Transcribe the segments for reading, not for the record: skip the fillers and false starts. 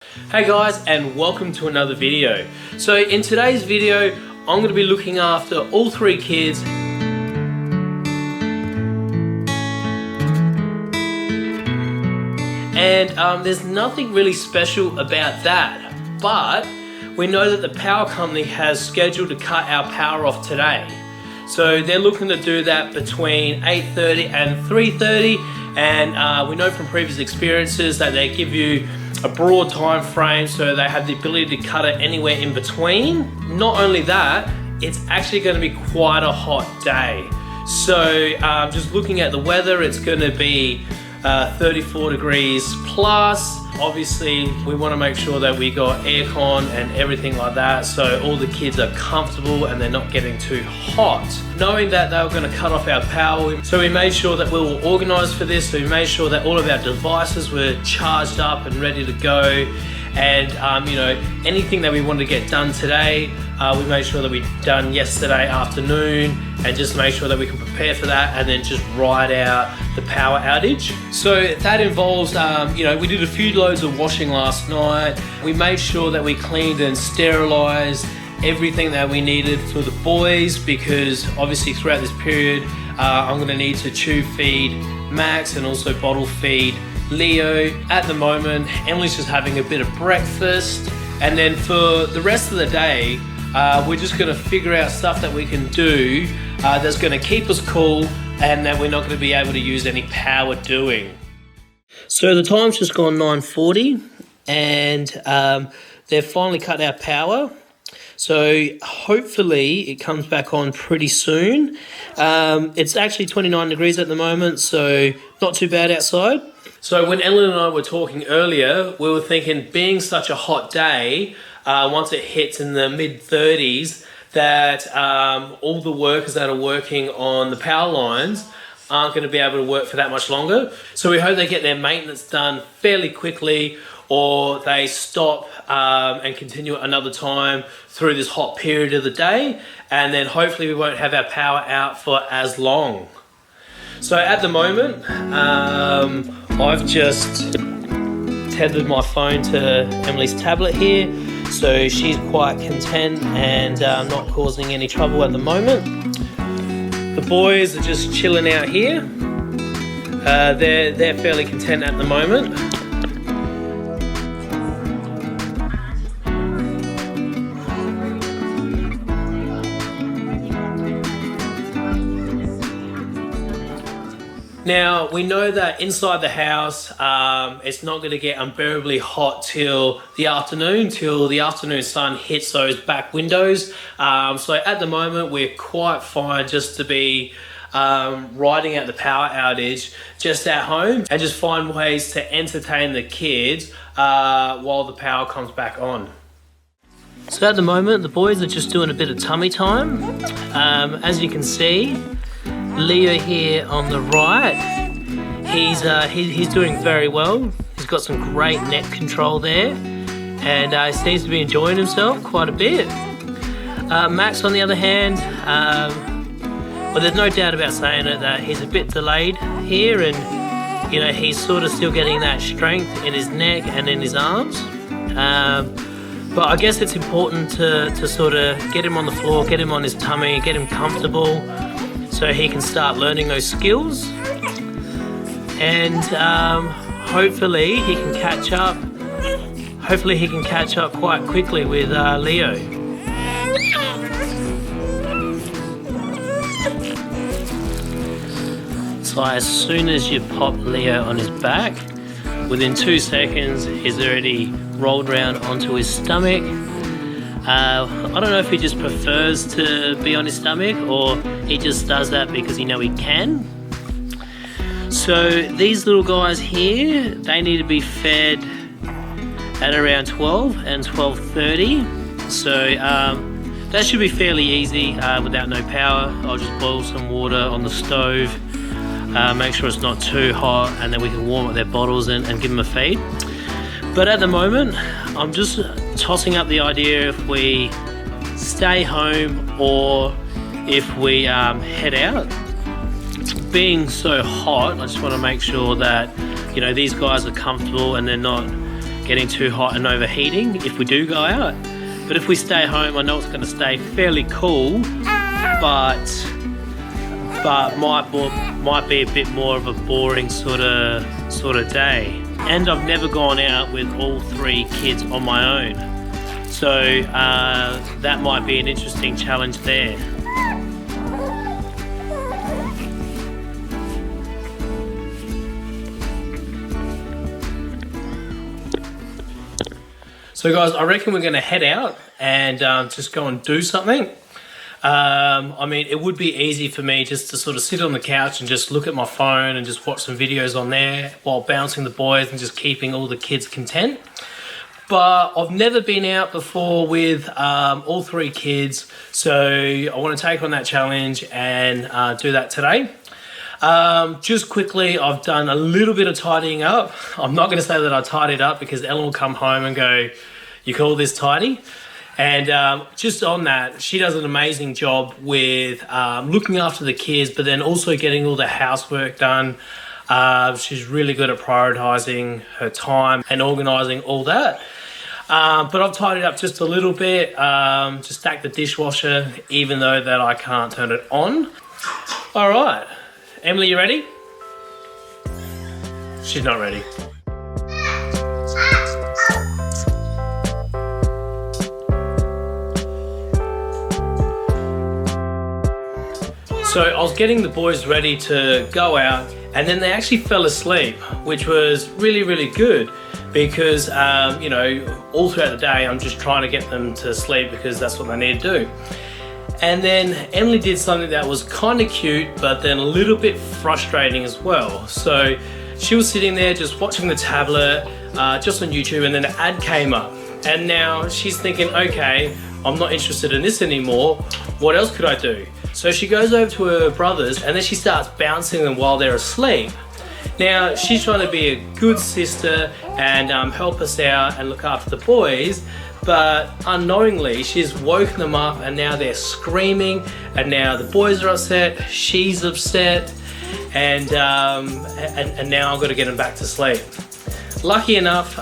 Hey guys, and welcome to another video. So in today's video, I'm going to be looking after all three kids. And there's nothing really special about that, but we know that the power company has scheduled to cut our power off today. So they're looking to do that between 8:30 and 3:30, and we know from previous experiences that they give you a broad time frame, so they have the ability to cut it anywhere in between. Not only that, it's actually going to be quite a hot day. So just looking at the weather, it's going to be 34 degrees plus. Obviously we want to make sure that we got aircon and everything like that, so all the kids are comfortable and they're not getting too hot. Knowing that they were going to cut off our power, so we made sure that we were organized for this. So we made sure that all of our devices were charged up and ready to go, and you know, anything that we wanted to get done today, we made sure that we done yesterday afternoon, and just make sure that we can prepare for that and then just ride out the power outage. So that involves, you know, we did a few loads of washing last night. We made sure that we cleaned and sterilized everything that we needed for the boys, because obviously throughout this period, I'm gonna need to tube feed Max and also bottle feed Leo. At the moment, Emily's just having a bit of breakfast, and then for the rest of the day, we're just gonna figure out stuff that we can do that's gonna keep us cool and that we're not gonna be able to use any power doing. So the time's just gone 9:40, and they've finally cut our power. So hopefully it comes back on pretty soon. It's actually 29 degrees at the moment, so not too bad outside. So when Ellen and I were talking earlier, we were thinking, being such a hot day, once it hits in the mid-30s, that all the workers that are working on the power lines aren't going to be able to work for that much longer. So we hope they get their maintenance done fairly quickly, or they stop and continue at another time through this hot period of the day, and then hopefully we won't have our power out for as long. So at the moment, I've just tethered my phone to Emily's tablet here, so she's quite content and not causing any trouble at the moment. The boys are just chilling out here. They're fairly content at the moment. Now, we know that inside the house, it's not going to get unbearably hot till the afternoon sun hits those back windows. So at the moment, we're quite fine just to be riding out the power outage just at home, and just find ways to entertain the kids while the power comes back on. So at the moment, the boys are just doing a bit of tummy time. As you can see, Leo here on the right, he's doing very well. He's got some great neck control there, and he seems to be enjoying himself quite a bit. Max, on the other hand, well, there's no doubt about saying it that he's a bit delayed here, and you know, he's sort of still getting that strength in his neck and in his arms. But I guess it's important to sort of get him on the floor, get him on his tummy, get him comfortable, so he can start learning those skills, and hopefully he can catch up. Hopefully he can catch up quite quickly with Leo. So as soon as you pop Leo on his back, within 2 seconds he's already rolled around onto his stomach. I don't know if he just prefers to be on his stomach, or he just does that because he knows he can. So these little guys here, they need to be fed at around 12 and 12:30. So that should be fairly easy without no power. I'll just boil some water on the stove, make sure it's not too hot, and then we can warm up their bottles and give them a feed. But at the moment, I'm just tossing up the idea if we stay home or if we head out. Being so hot, I just want to make sure that, you know, these guys are comfortable and they're not getting too hot and overheating if we do go out. But if we stay home, I know it's going to stay fairly cool, but might be a bit more of a boring sort of day. And I've never gone out with all 3 kids on my own, so that might be an interesting challenge there. So guys, I reckon we're going to head out and just go and do something. I mean, it would be easy for me just to sort of sit on the couch and just look at my phone and just watch some videos on there while bouncing the boys and just keeping all the kids content. But I've never been out before with all 3 kids, so I want to take on that challenge and do that today. Just quickly, I've done a little bit of tidying up. I'm not going to say that I tidied up because Ellen will come home and go, "You call this tidy?" And just on that, she does an amazing job with looking after the kids, but then also getting all the housework done. She's really good at prioritizing her time and organizing all that. But I've tidied up just a little bit, just stacked the dishwasher, even though that I can't turn it on. All right, Emily, you ready? She's not ready. So I was getting the boys ready to go out, and then they actually fell asleep, which was really, really good because, you know, all throughout the day, I'm just trying to get them to sleep because that's what they need to do. And then Emily did something that was kind of cute, but then a little bit frustrating as well. So she was sitting there just watching the tablet, just on YouTube, and then an ad came up. And now she's thinking, okay, I'm not interested in this anymore. What else could I do? So she goes over to her brothers and then she starts bouncing them while they're asleep. Now she's trying to be a good sister and help us out and look after the boys, but unknowingly she's woken them up and now they're screaming and now the boys are upset, she's upset, and now I've got to get them back to sleep. Lucky enough,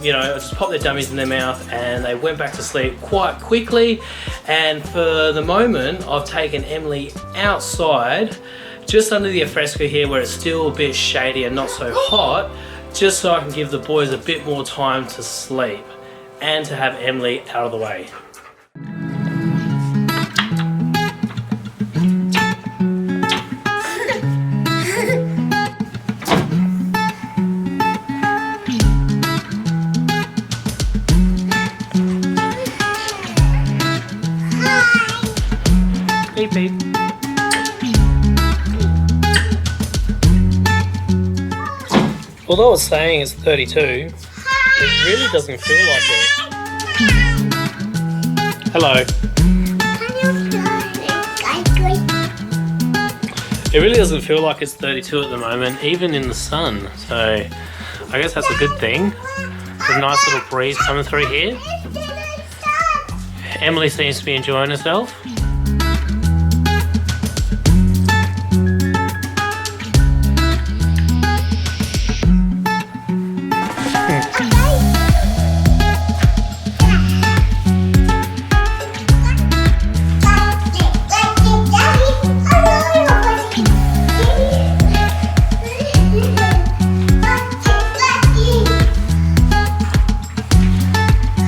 you know, I just popped their dummies in their mouth and they went back to sleep quite quickly. And for the moment, I've taken Emily outside, just under the alfresco here where it's still a bit shady and not so hot, just so I can give the boys a bit more time to sleep and to have Emily out of the way. Beep beep. Although it's saying it's 32, it really doesn't feel like it. Hello. It really doesn't feel like it's 32 at the moment, even in the sun. So I guess that's a good thing. There's a nice little breeze coming through here. Emily seems to be enjoying herself.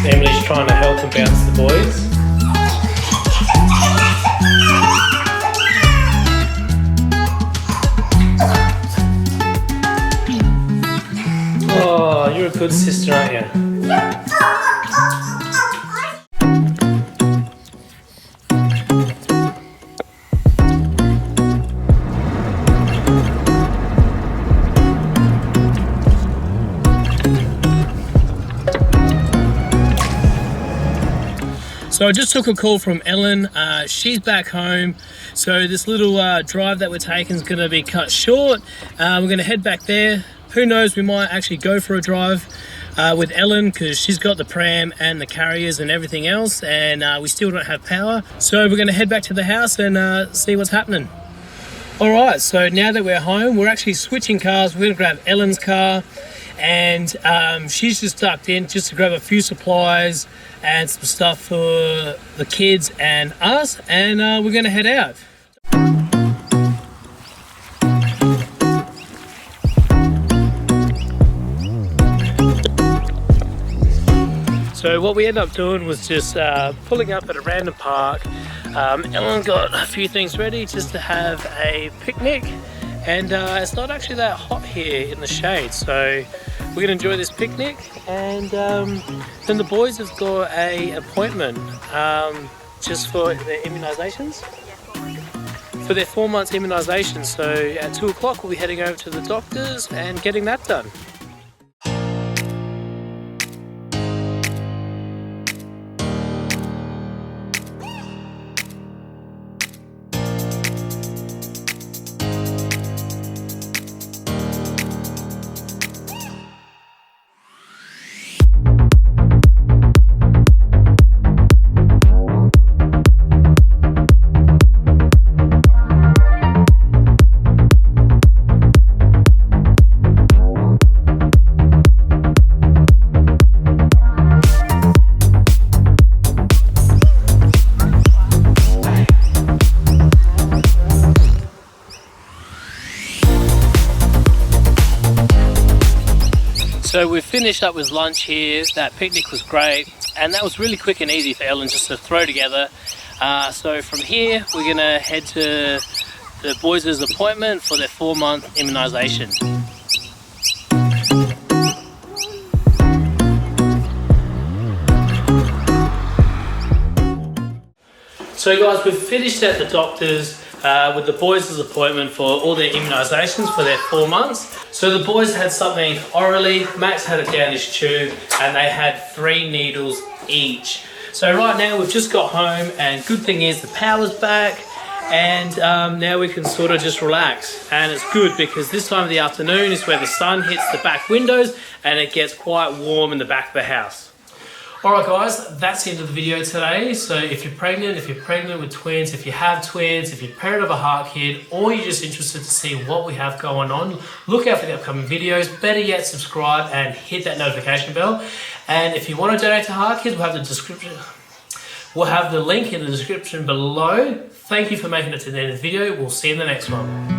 Emily's trying to help and bounce the boys. Oh, you're a good sister, aren't you? So I just took a call from Ellen. She's back home. So this little drive that we're taking is going to be cut short. We're going to head back there. Who knows, we might actually go for a drive with Ellen because she's got the pram and the carriers and everything else, and we still don't have power. So we're going to head back to the house and see what's happening. All right, so now that we're home, we're actually switching cars. We're going to grab Ellen's car and she's just ducked in just to grab a few supplies and some stuff for the kids and us, and we're gonna head out. So what we ended up doing was just pulling up at a random park. Ellen got a few things ready just to have a picnic, and it's not actually that hot here in the shade, so we're gonna enjoy this picnic. And then the boys have got a appointment just for their immunisations, for their 4 months immunisation. So at 2 o'clock we'll be heading over to the doctors and getting that done. So we've finished up with lunch here. That picnic was great, and that was really quick and easy for Ellen just to throw together. So from here we're gonna head to the boys' appointment for their 4-month immunisation. So guys, we've finished at the doctor's with the boys' appointment for all their immunisations for their 4 months. So the boys had something orally, Max had it down his tube, and they had 3 needles each. So right now we've just got home, and good thing is the power's back, and now we can sort of just relax. And it's good because this time of the afternoon is where the sun hits the back windows and it gets quite warm in the back of the house. Alright guys, that's the end of the video today. So if you're pregnant with twins, if you have twins, if you're a parent of a heart kid, or you're just interested to see what we have going on, look out for the upcoming videos. Better yet, subscribe and hit that notification bell. And if you want to donate to Heart Kids, we'll have the link in the description below. Thank you for making it to the end of the video. We'll see you in the next one.